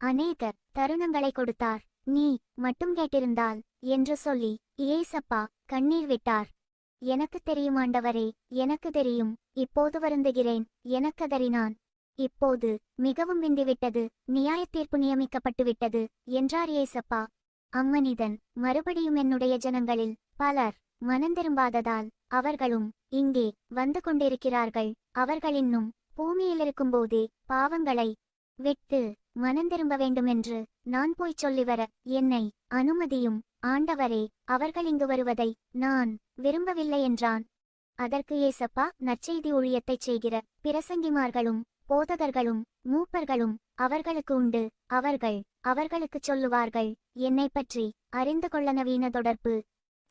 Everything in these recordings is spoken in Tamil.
அநேக தருணங்களை கொடுத்தார். நீ மட்டும் கேட்டிருந்தால் என்று சொல்லி இயேசப்பா கண்ணீர் விட்டார். எனக்கு தெரியும் ஆண்டவரே, எனக்கு தெரியும். இப்போது வருந்துகிறேன். எனக்கதறினான். இப்போது மிகவும் விந்துவிட்டது. நியாயத்தீர்ப்பு நியமிக்கப்பட்டுவிட்டது என்றார் இயேசப்பா. அம்மனிதன் மறுபடியும் என்னுடைய ஜனங்களில் பலர் மனந்திரும்பாததால் அவர்களும் இங்கே வந்து கொண்டிருக்கிறார்கள். அவர்கள் இன்னும் பூமியிலிருக்கும்போதே பாவங்களை விட்டு மனந்திரும்ப வேண்டுமென்று நான் போய்ச் சொல்லிவர என்னை அனுமதியும் ஆண்டவரே. அவர்கள் இங்கு வருவதை நான் விரும்பவில்லை என்றான். அதற்கு இயேசப்பா, நற்செய்தி ஊழியத்தைச் செய்கிற பிரசங்கிமார்களும் போதகர்களும் மூப்பர்களும் அவர்களுக்கு உண்டு. அவர்கள் அவர்களுக்குச் சொல்லுவார்கள், என்னை பற்றி அறிந்து கொள்ள நவீன தொடர்பு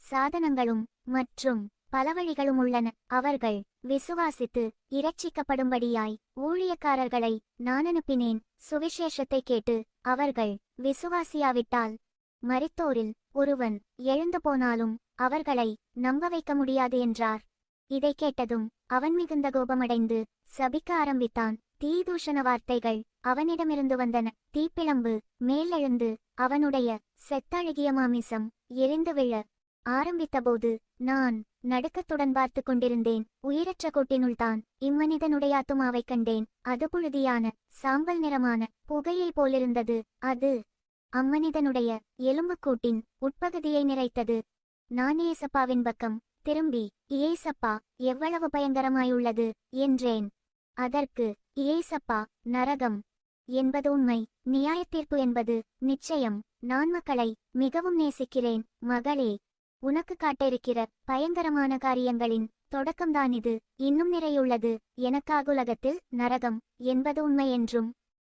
சாதனங்களும் மற்றும் பல வழிகளும் உள்ளன. அவர்கள் விசுவாசித்து இரட்சிக்கப்படும்படியாய் ஊழியக்காரர்களை நான் அனுப்பினேன். சுவிசேஷத்தை கேட்டு அவர்கள் விசுவாசியாவிட்டால் மரித்தோரில் ஒருவன் எழுந்து போனாலும் அவர்களை நம்ப வைக்க முடியாது என்றார். இதை கேட்டதும் அவன் மிகுந்த கோபமடைந்து சபிக்க ஆரம்பித்தான். தீதூஷண வார்த்தைகள் அவனிடமிருந்து வந்தன. தீப்பிழம்பு மேலெழுந்து அவனுடைய செத்தழுகிய மாமிசம் எரிந்து விழ ஆரம்பித்தபோது நான் நடுக்கத்துடன் பார்த்து கொண்டிருந்தேன். உயிரற்ற கூட்டினுள்தான் இம்மனிதனுடைய ஆத்துமாவைக் கண்டேன். அது புழுதியான சாம்பல் நிறமான புகையை போலிருந்தது. அது அம்மனிதனுடைய எலும்புக்கூட்டின் உட்பகுதியை நிறைத்தது. நான் இயேசப்பாவின் பக்கம் திரும்பி, இயேசப்பா, எவ்வளவு பயங்கரமாயுள்ளது என்றேன். அதற்கு இயேசப்பா, நரகம் என்பது உண்மை, நியாயத்தீர்ப்பு என்பது நிச்சயம். நான் மக்களை மிகவும் நேசிக்கிறேன். மகளே, உனக்கு காட்டிருக்கிற பயங்கரமான காரியங்களின் தொடக்கம்தான் இது. இன்னும் நிறையுள்ளது. எனக்காகுலகத்தில் நரகம் என்பது உண்மை என்றும்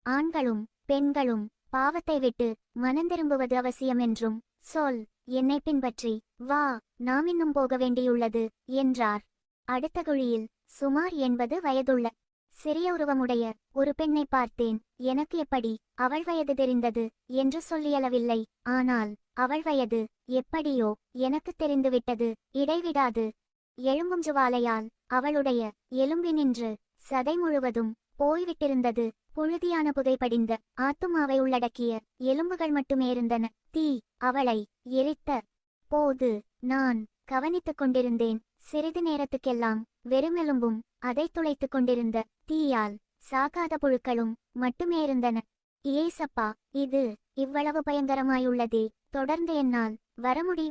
ஆண்களும் பெண்களும் பாவத்தை விட்டு மனந்திரும்புவது அவசியம் என்றும் சொல். என்னை பின்பற்றி வா, நாம் இன்னும் போக வேண்டியுள்ளது என்றார். அடுத்த குழியில் சுமார் 80 வயதுள்ள சிறிய உருவமுடைய ஒரு பெண்ணை பார்த்தேன். எனக்கு எப்படி அவள் வயது தெரிந்தது என்று சொல்லியளவில்லை. ஆனால் அவள் வயது எப்படியோ எனக்கு தெரிந்துவிட்டது. இடைவிடாது எழும்பும் ஜுவாலையால் அவளுடைய எலும்பினின்று சதை முழுவதும் போய்விட்டிருந்தது. புழுதியான புகைப்படிந்த ஆத்துமாவை உள்ளடக்கிய எலும்புகள் மட்டுமே இருந்தன. தீ அவளை எரித்த போது நான் கவனித்துக் கொண்டிருந்தேன். சிறிது நேரத்துக்கெல்லாம் வெறுமெலும்பும் அதை துளைத்துக் கொண்டிருந்த தீயால் சாகாத புழுக்களும் மட்டுமே இருந்தன. இயேசப்பா, இது இவ்வளவு பயங்கரமாயுள்ளதே, தொடர்ந்து என்னால் வர முடியும்